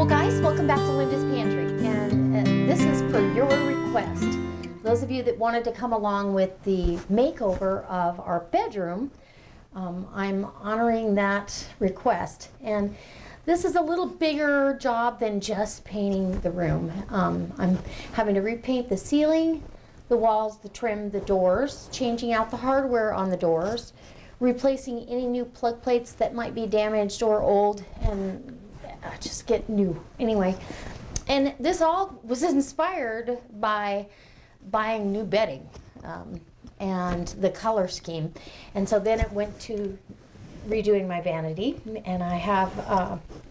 Well guys, welcome back to Linda's Pantry, and this is per your request. Those of you that wanted to come along with the makeover of our bedroom, I'm honoring that request. And this is a little bigger job than just painting the room. I'm having to repaint the ceiling, the walls, the trim, the doors, changing out the hardware on the doors, replacing any new plug plates that might be damaged or old, and just get new anyway. And this all was inspired by buying new bedding and the color scheme. And so then it went to redoing my vanity, and I have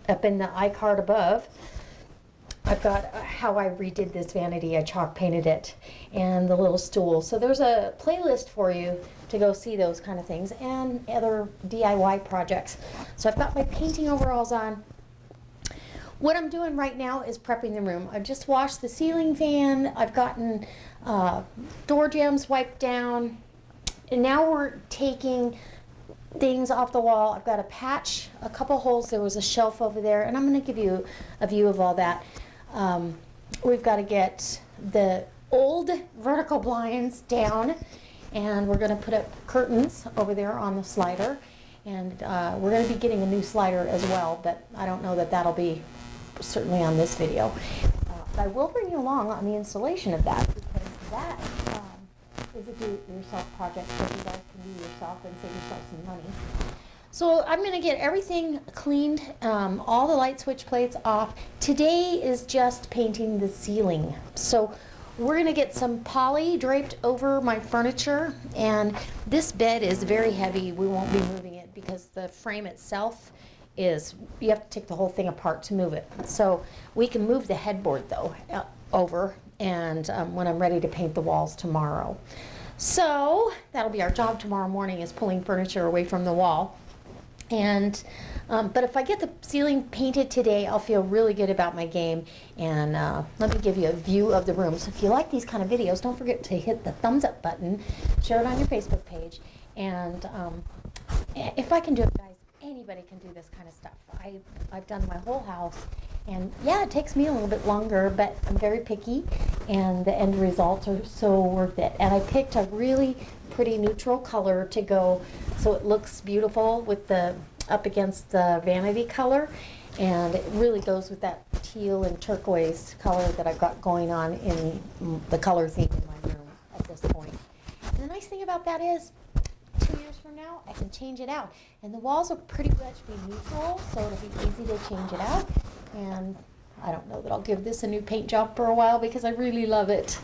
up in the iCard above, I've got how I redid this vanity. I chalk painted it, and the little stool. So there's a playlist for you to go see those kind of things and other DIY projects. So I've got my painting overalls on. What I'm doing right now is prepping the room. I've just washed the ceiling fan. I've gotten door jambs wiped down. And now we're taking things off the wall. I've got to patch a couple holes. There was a shelf over there, and I'm going to give you a view of all that. We've got to get the old vertical blinds down, and we're going to put up curtains over there on the slider. And we're going to be getting a new slider as well, but I don't know that that'll be certainly on this video. But I will bring you along on the installation of that, because that is a do-it-yourself project that you guys can do yourself and save yourself some money. So I'm going to get everything cleaned, all the light switch plates off. Today is just painting the ceiling. So we're going to get some poly draped over my furniture, and this bed is very heavy. We won't be moving it because the frame itself is, you have to take the whole thing apart to move it. So we can move the headboard though over, and when I'm ready to paint the walls tomorrow. So that'll be our job tomorrow morning, is pulling furniture away from the wall. And but if I get the ceiling painted today, I'll feel really good about my game. And let me give you a view of the room. So if you like these kind of videos, don't forget to hit the thumbs up button, share it on your Facebook page, and if I can do it, guys, anybody can do this kind of stuff. I've done my whole house, and yeah, it takes me a little bit longer, but I'm very picky, and the end results are so worth it. And I picked a really pretty neutral color to go so it looks beautiful with the up against the vanity color, and it really goes with that teal and turquoise color that I've got going on in the color theme in my room at this point. And the nice thing about that is 2 years from now I can change it out, and the walls will pretty much be neutral, so it'll be easy to change it out. And I don't know that I'll give this a new paint job for a while because I really love it.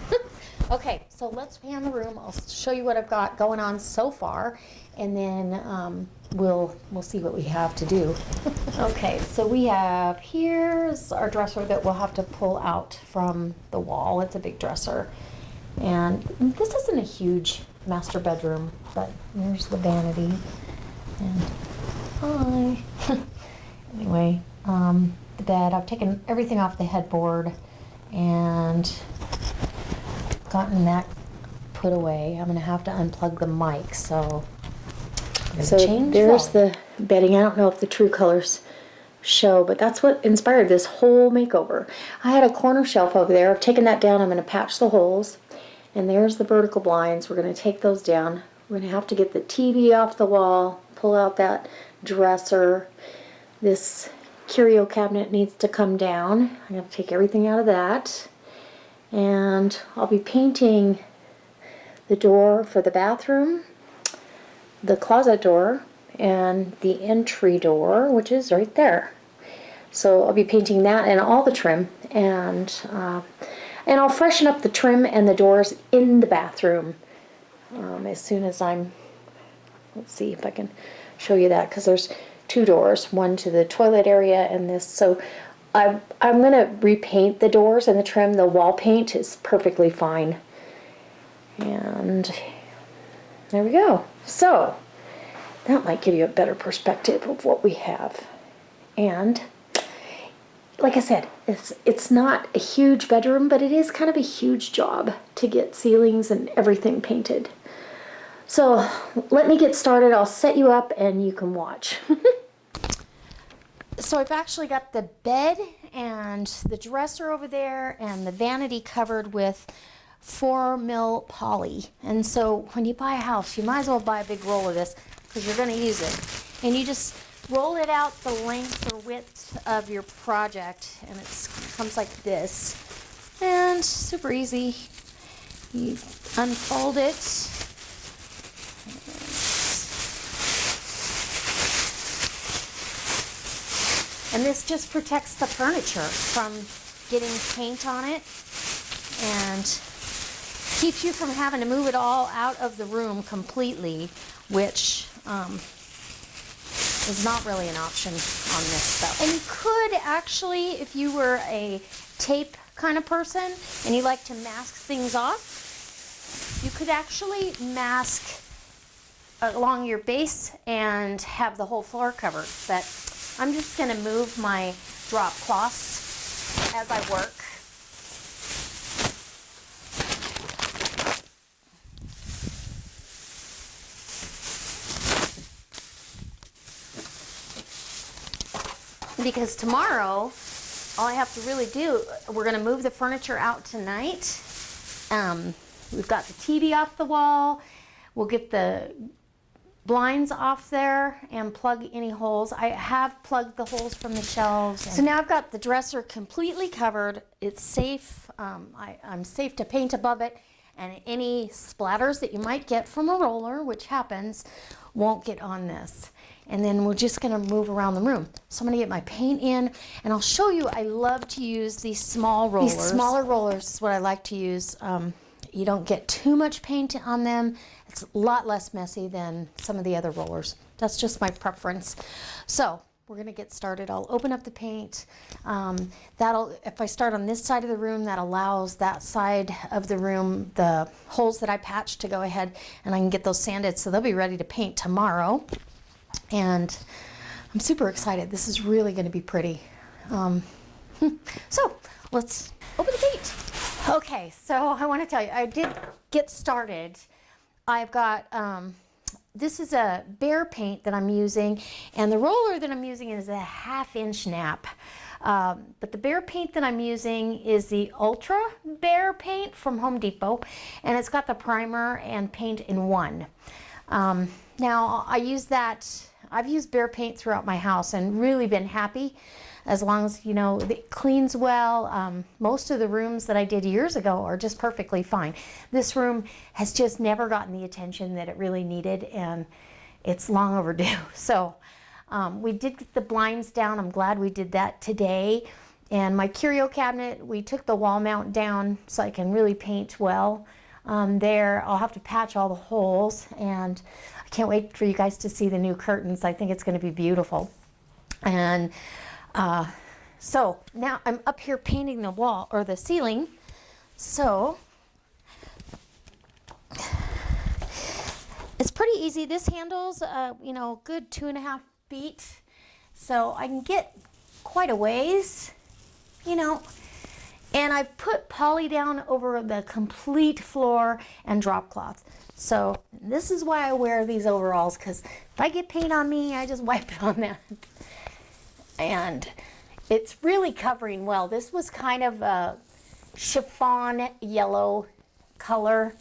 Okay, so let's pan the room. I'll show you what I've got going on so far, and then we'll see what we have to do. Okay, so we have, here's our dresser that we'll have to pull out from the wall. It's a big dresser, and this isn't a huge master bedroom, but there's the vanity. And hi. Anyway, the bed, I've taken everything off the headboard and gotten that put away. I'm gonna have to unplug the mic, so there's the bedding. I don't know if the true colors show, but that's what inspired this whole makeover. I had a corner shelf over there. I've taken that down. I'm gonna patch the holes, and there's the vertical blinds. We're gonna take those down. We're gonna have to get the TV off the wall, pull out that dresser. This curio cabinet needs to come down. I'm gonna take everything out of that. And I'll be painting the door for the bathroom, the closet door, and the entry door, which is right there. So I'll be painting that and all the trim, and I'll freshen up the trim and the doors in the bathroom as soon as let's see if I can show you that, because there's two doors, one to the toilet area and this. So I'm going to repaint the doors and the trim. The wall paint is perfectly fine. And there we go. So that might give you a better perspective of what we have. And like I said, it's not a huge bedroom, but it is kind of a huge job to get ceilings and everything painted. So let me get started. I'll set you up and you can watch. So I've actually got the bed and the dresser over there and the vanity covered with 4 mil poly. And so when you buy a house, you might as well buy a big roll of this because you're going to use it. And you just roll it out the length or width of your project, and it comes like this. And super easy. You unfold it. And this just protects the furniture from getting paint on it and keeps you from having to move it all out of the room completely, which is not really an option on this stuff. And you could actually, if you were a tape kind of person and you like to mask things off, you could actually mask along your base and have the whole floor covered. But I'm just going to move my drop cloths as I work. Because tomorrow, all I have to really do, we're going to move the furniture out tonight. We've got the TV off the wall. We'll get the blinds off there and plug any holes. I have plugged the holes from the shelves. So now I've got the dresser completely covered. It's safe. I'm safe to paint above it, and any splatters that you might get from a roller, which happens, won't get on this. And then we're just gonna move around the room. So I'm gonna get my paint in, and I'll show you, I love to use these small rollers. These smaller rollers is what I like to use. You don't get too much paint on them. It's a lot less messy than some of the other rollers. That's just my preference. So we're gonna get started. I'll open up the paint. If I start on this side of the room, that allows that side of the room, the holes that I patched, to go ahead and I can get those sanded so they'll be ready to paint tomorrow. And I'm super excited. This is really gonna be pretty. So let's open the paint. Okay, so I want to tell you, I did get started. I've got, this is a Behr paint that I'm using, and the roller that I'm using is a 1/2 inch nap. But the Behr paint that I'm using is the Ultra Behr paint from Home Depot, and it's got the primer and paint in one. Now I've used Behr paint throughout my house and really been happy, as long as, you know, it cleans well. Most of the rooms that I did years ago are just perfectly fine. This room has just never gotten the attention that it really needed, and it's long overdue. So we did get the blinds down. I'm glad we did that today. And my curio cabinet, we took the wall mount down so I can really paint well there. I'll have to patch all the holes, and I can't wait for you guys to see the new curtains. I think it's going to be beautiful. And so now I'm up here painting the wall or the ceiling. So it's pretty easy. This handle's you know, good 2.5 feet, so I can get quite a ways, you know. And I put poly down over the complete floor and drop cloth. So this is why I wear these overalls, because if I get paint on me, I just wipe it on that. And it's really covering well. This was kind of a chiffon yellow color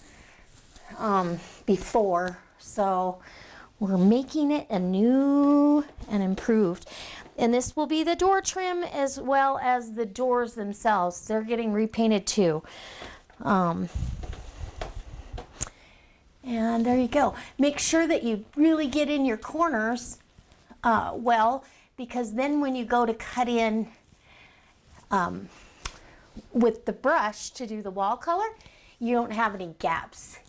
before, so we're making it anew and improved. And this will be the door trim as well as the doors themselves. They're getting repainted too. And there you go. Make sure that you really get in your corners well, because then when you go to cut in with the brush to do the wall color, you don't have any gaps.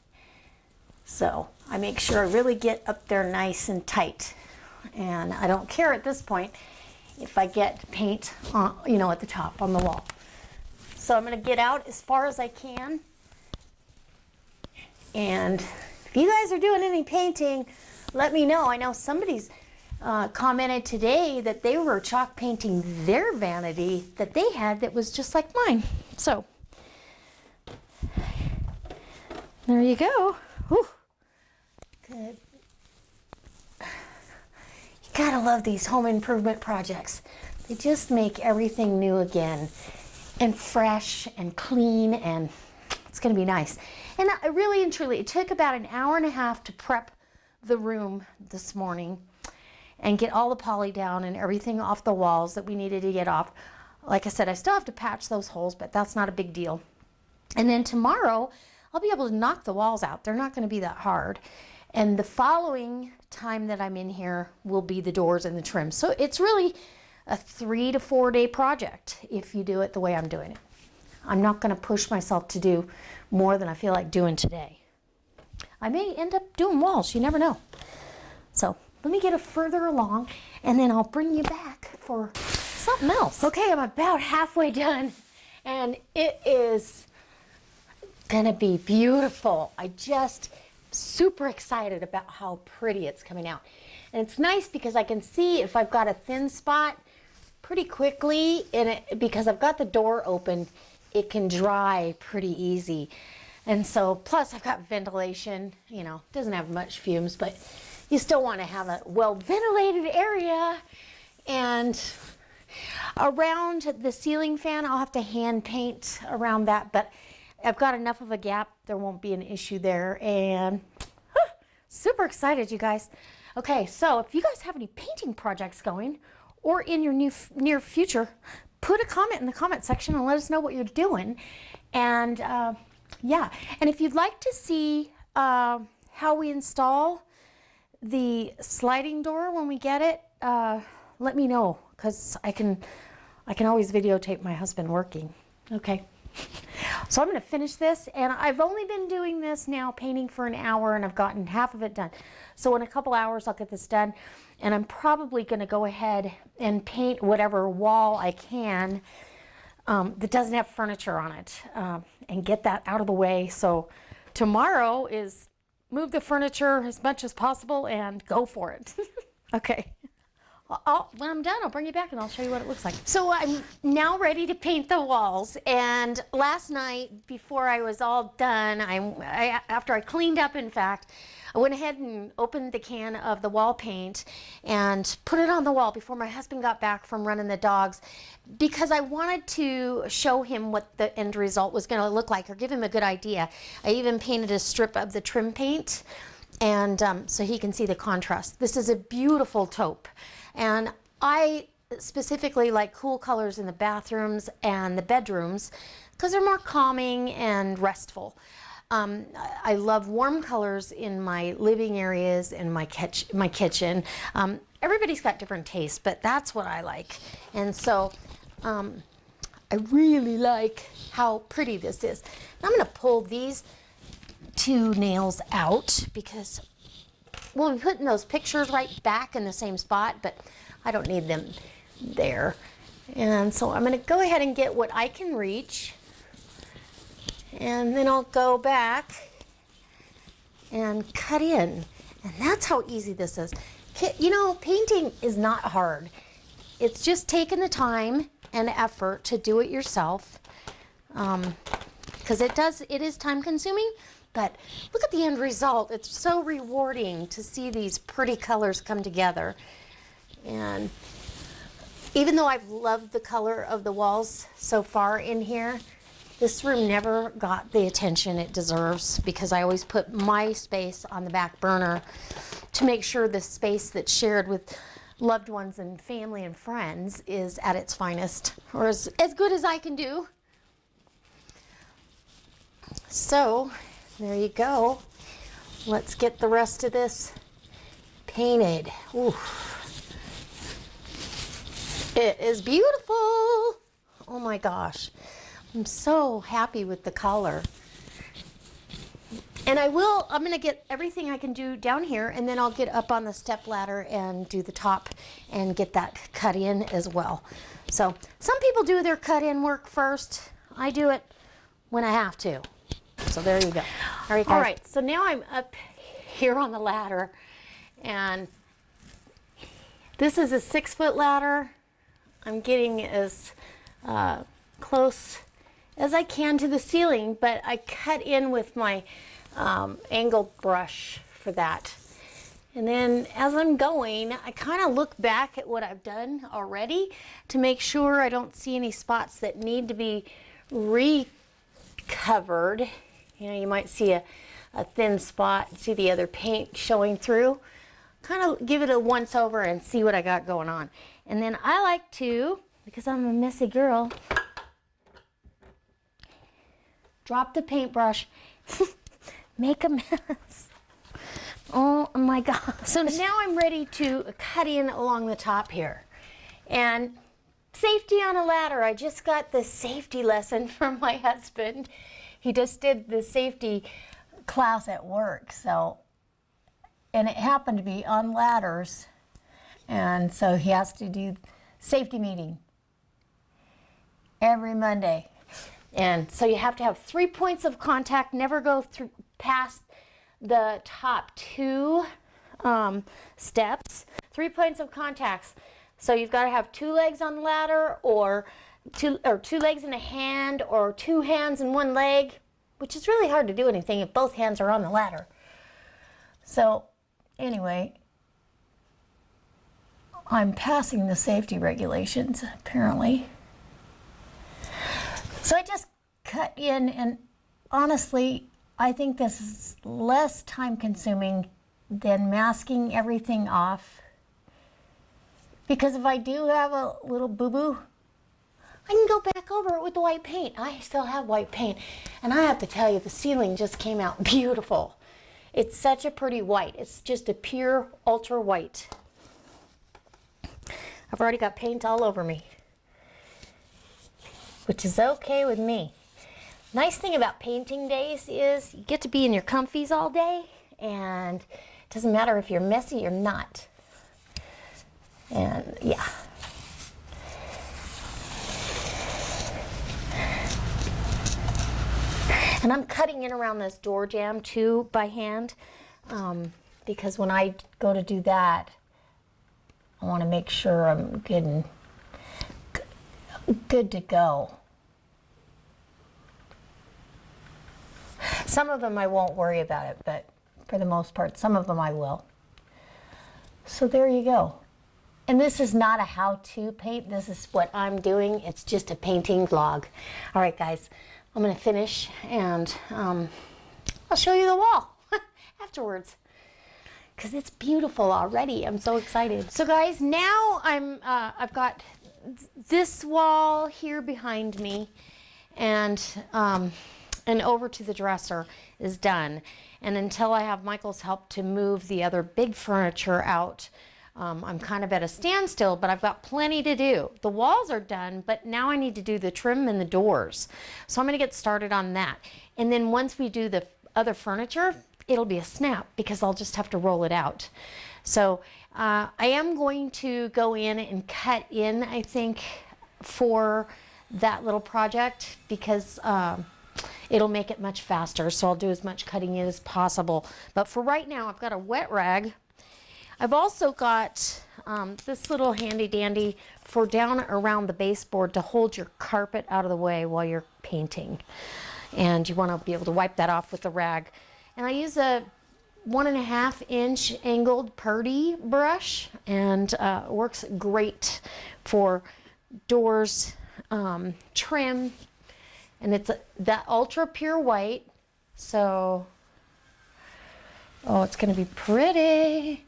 So I make sure I really get up there nice and tight. And I don't care at this point if I get paint on, you know, at the top on the wall. So I'm gonna get out as far as I can. And if you guys are doing any painting, let me know. I know somebody's commented today that they were chalk painting their vanity that they had that was just like mine. So there you go. Whew. Good. You Gotta love these home improvement projects. They just make everything new again and fresh and clean, and it's gonna be nice. And I really and truly, it took about an hour and a half to prep the room this morning and get all the poly down and everything off the walls that we needed to get off. Like I said, I still have to patch those holes, but that's not a big deal. And then tomorrow, I'll be able to knock the walls out. They're not gonna be that hard. And the following time that I'm in here will be the doors and the trim. So it's really a 3 to 4 day project if you do it the way I'm doing it. I'm not gonna push myself to do more than I feel like doing today. I may end up doing walls, you never know. So let me get it further along and then I'll bring you back for something else. Okay, I'm about halfway done and it is gonna be beautiful. I just super excited about how pretty it's coming out. And it's nice because I can see if I've got a thin spot pretty quickly in it, because I've got the door open, it can dry pretty easy. And so, plus I've got ventilation, you know, doesn't have much fumes, but you still want to have a well-ventilated area. And around the ceiling fan, I'll have to hand paint around that, but I've got enough of a gap, there won't be an issue there. And super excited, you guys. Okay, so if you guys have any painting projects going or in your near future, put a comment in the comment section and let us know what you're doing. And yeah, and if you'd like to see how we install the sliding door when we get it, let me know, because I can always videotape my husband working. Okay. So I'm going to finish this, and I've only been doing this now, painting for an hour, and I've gotten half of it done. So in a couple hours I'll get this done, and I'm probably going to go ahead and paint whatever wall I can that doesn't have furniture on it, and get that out of the way. So tomorrow is move the furniture as much as possible and go for it. Okay. When I'm done, I'll bring you back and I'll show you what it looks like. So I'm now ready to paint the walls. And last night, before I was all done, after I cleaned up, in fact, I went ahead and opened the can of the wall paint and put it on the wall before my husband got back from running the dogs, because I wanted to show him what the end result was going to look like, or give him a good idea. I even painted a strip of the trim paint, and so he can see the contrast. This is a beautiful taupe. And I specifically like cool colors in the bathrooms and the bedrooms because they're more calming and restful. I love warm colors in my living areas and my kitchen. Everybody's got different tastes, but that's what I like. And so I really like how pretty this is. Now I'm going to pull these 2 nails out because we'll be putting those pictures right back in the same spot, but I don't need them there. And so I'm going to go ahead and get what I can reach, and then I'll go back and cut in. And that's how easy this is. You know, painting is not hard. It's just taking the time and effort to do it yourself, because it is time consuming. But look at the end result. It's so rewarding to see these pretty colors come together. And even though I've loved the color of the walls so far in here, this room never got the attention it deserves, because I always put my space on the back burner to make sure the space that's shared with loved ones and family and friends is at its finest, or as good as I can do. So there you go. Let's get the rest of this painted. Ooh. It is beautiful. Oh my gosh. I'm so happy with the color. And I'm going to get everything I can do down here, and then I'll get up on the step ladder and do the top and get that cut in as well. So some people do their cut in work first. I do it when I have to. So there you go. All right, guys. All right, so now I'm up here on the ladder, and this is a 6-foot ladder. I'm getting as close as I can to the ceiling, but I cut in with my angled brush for that. And then as I'm going, I kind of look back at what I've done already to make sure I don't see any spots that need to be recovered. You know, you might see a thin spot, see the other paint showing through. Kind of give it a once over and see what I got going on. And then I like to, because I'm a messy girl, drop the paintbrush, make a mess. Oh my God. So now I'm ready to cut in along the top here. And safety on a ladder. I just got the safety lesson from my husband. He just did the safety class at work. So, and it happened to be on ladders. And so he has to do safety meeting every Monday. And so you have to have 3 points of contact, never go through past the top 2 steps, 3 points of contacts. So you've got to have 2 legs on the ladder, or two legs and a hand, or 2 hands and 1 leg, which is really hard to do anything if both hands are on the ladder. So anyway, I'm passing the safety regulations apparently. So I just cut in, and honestly, I think this is less time consuming than masking everything off. Because if I do have a little boo-boo, I can go back over it with the white paint. I still have white paint. And I have to tell you, the ceiling just came out beautiful. It's such a pretty white. It's just a pure ultra white. I've already got paint all over me, which is okay with me. Nice thing about painting days is you get to be in your comfies all day, and it doesn't matter if you're messy or not. And yeah. And I'm cutting in around this door jamb too by hand, because when I go to do that, I want to make sure I'm good to go. Some of them I won't worry about it, but for the most part, some of them I will. So there you go. And this is not a how-to paint. This is what I'm doing. It's just a painting vlog. All right, guys, I'm going to finish, and I'll show you the wall afterwards, because it's beautiful already. I'm so excited. So guys, now I've got this wall here behind me, and over to the dresser is done. And until I have Michael's help to move the other big furniture out, I'm kind of at a standstill, but I've got plenty to do. The walls are done, but now I need to do the trim and the doors. So I'm gonna get started on that. And then once we do the other furniture, it'll be a snap, because I'll just have to roll it out. So I am going to go in and cut in, I think, for that little project, because it'll make it much faster. So I'll do as much cutting in as possible. But for right now, I've got a wet rag. I've also got this little handy dandy for down around the baseboard to hold your carpet out of the way while you're painting. And you want to be able to wipe that off with the rag. And I use a 1.5 inch angled Purdy brush, and works great for doors, trim, and it's that ultra pure white. So, oh, it's going to be pretty.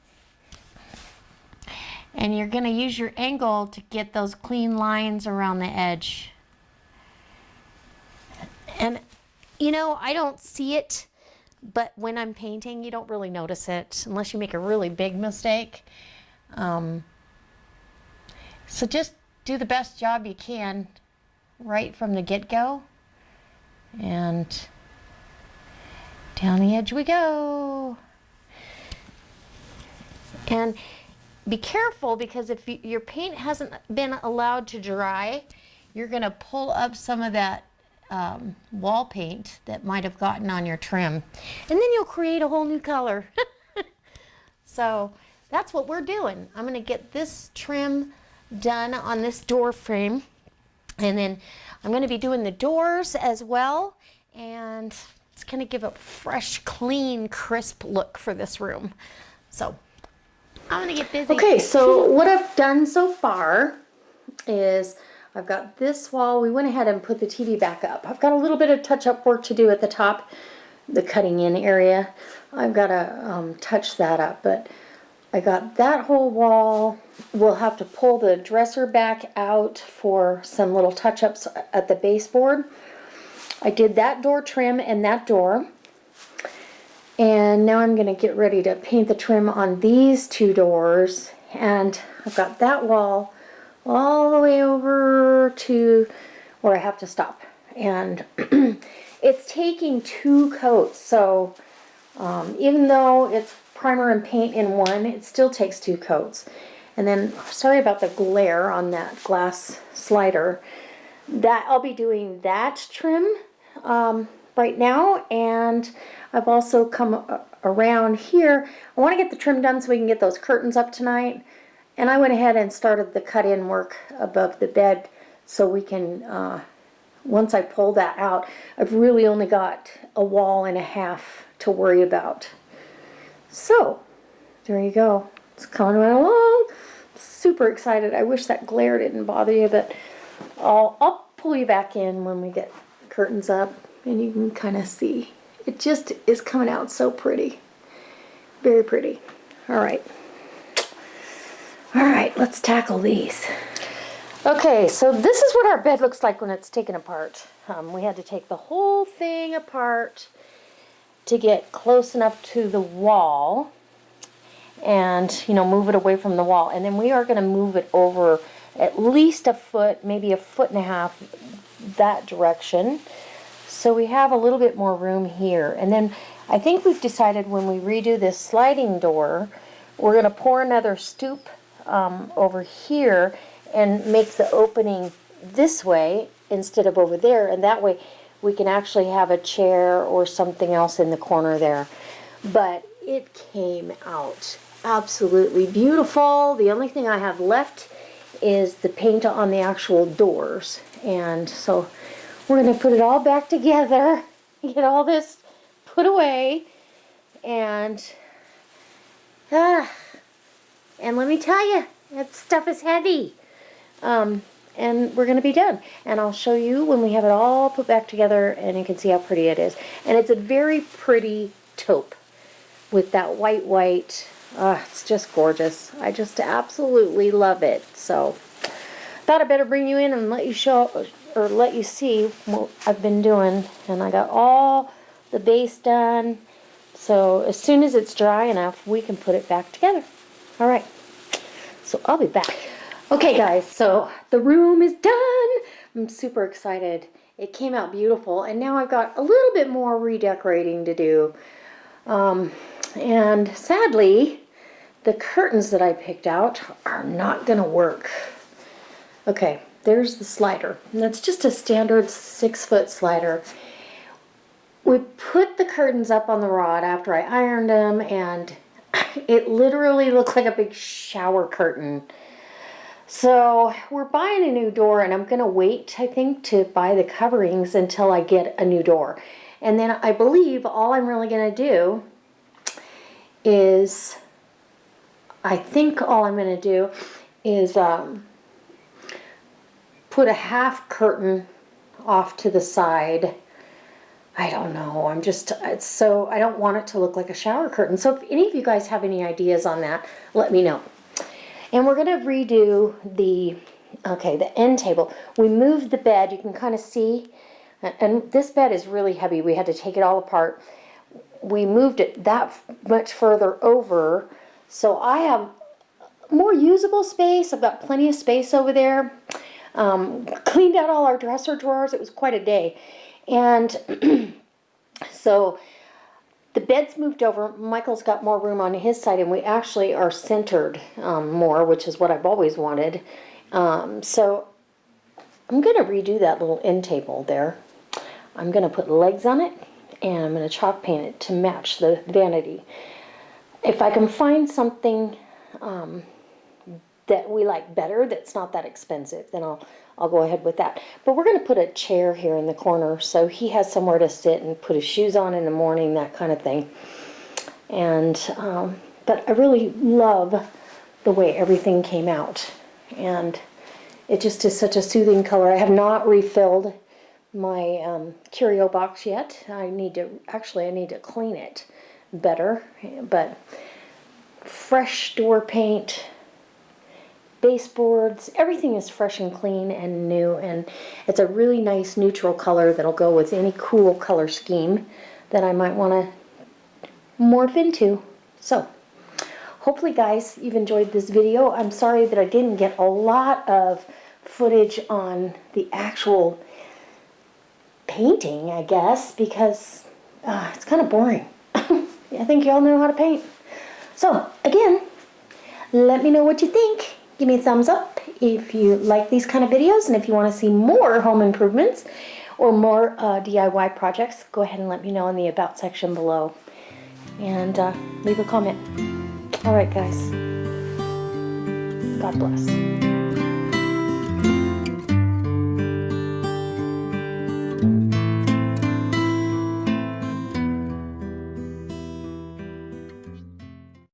And you're going to use your angle to get those clean lines around the edge. And you know, I don't see it, but when I'm painting, you don't really notice it unless you make a really big mistake. So just do the best job you can right from the get-go. And down the edge we go. And be careful, because if your paint hasn't been allowed to dry, you're going to pull up some of that wall paint that might have gotten on your trim, and then you'll create a whole new color. So that's what we're doing. I'm going to get this trim done on this door frame, and then I'm going to be doing the doors as well, and it's going to give a fresh, clean, crisp look for this room. So I'm gonna get busy. Okay, so what I've done so far is I've got this wall. We went ahead and put the TV back up. I've got a little bit of touch-up work to do at the top, the cutting in area. I've got to touch that up, but I got that whole wall. We'll have to pull the dresser back out for some little touch-ups at the baseboard. I did that door trim and that door. And now I'm going to get ready to paint the trim on these two doors. And I've got that wall all the way over to where I have to stop. And it's taking 2 coats. So even though it's primer and paint in one, it still takes 2 coats. And then, sorry about the glare on that glass slider. That I'll be doing that trim right now, and I've also come around here. I want to get the trim done so we can get those curtains up tonight, and I went ahead and started the cut-in work above the bed so we can, once I pull that out, I've really only got a wall and a half to worry about. So, there you go. It's coming right along. Super excited. I wish that glare didn't bother you, but I'll pull you back in when we get curtains up, and you can kind of see. It just is coming out so pretty. Very pretty. All right. All right, let's tackle these. Okay, so this is what our bed looks like when it's taken apart. We had to take the whole thing apart to get close enough to the wall and, you know, move it away from the wall. And then we are going to move it over at least a foot, maybe a foot and a half that direction. So we have a little bit more room here. And then I think we've decided when we redo this sliding door, we're going to pour another stoop over here and make the opening this way instead of over there. And that way we can actually have a chair or something else in the corner there. But it came out absolutely beautiful. The only thing I have left is the paint on the actual doors. And so we're going to put it all back together, get all this put away, and let me tell you, that stuff is heavy. And we're going to be done. And I'll show you when we have it all put back together, and you can see how pretty it is. And it's a very pretty taupe with that white. It's just gorgeous. I just absolutely love it. So thought I'd better bring you in and let you show or let you see what I've been doing. And I got all the base done. So as soon as it's dry enough, we can put it back together. All right. So I'll be back. Okay, guys, so the room is done. I'm super excited. It came out beautiful, and now I've got a little bit more redecorating to do. And sadly, the curtains that I picked out are not going to work. Okay, there's the slider. And that's just a standard 6-foot slider. We put the curtains up on the rod after I ironed them, and it literally looked like a big shower curtain. So we're buying a new door, and I'm going to wait, I think, to buy the coverings until I get a new door. And then I believe all I'm really going to do is, put a half curtain off to the side. I don't know. I don't want it to look like a shower curtain. So if any of you guys have any ideas on that, let me know. And we're going to redo the end table. We moved the bed. You can kind of see. And this bed is really heavy. We had to take it all apart. We moved it that much further over. So I have more usable space. I've got plenty of space over there. Cleaned out all our dresser drawers. It was quite a day. And so the bed's moved over. Michael's got more room on his side, and we actually are centered more, which is what I've always wanted. So I'm going to redo that little end table there. I'm going to put legs on it, and I'm going to chalk paint it to match the vanity. If I can find something that we like better that's not that expensive, then I'll go ahead with that. But we're going to put a chair here in the corner so he has somewhere to sit and put his shoes on in the morning, that kind of thing. And but I really love the way everything came out. And it just is such a soothing color. I have not refilled my curio box yet. I need to clean it better. But fresh door paint, baseboards, everything is fresh and clean and new, and it's a really nice neutral color that'll go with any cool color scheme that I might want to morph into. So hopefully guys you've enjoyed this video. I'm sorry that I didn't get a lot of footage on the actual painting, I guess, because it's kind of boring. I think y'all know how to paint. So again, let me know what you think. Give me a thumbs up if you like these kind of videos, and if you want to see more home improvements or more DIY projects, go ahead and let me know in the about section below, and leave a comment. All right guys, God bless.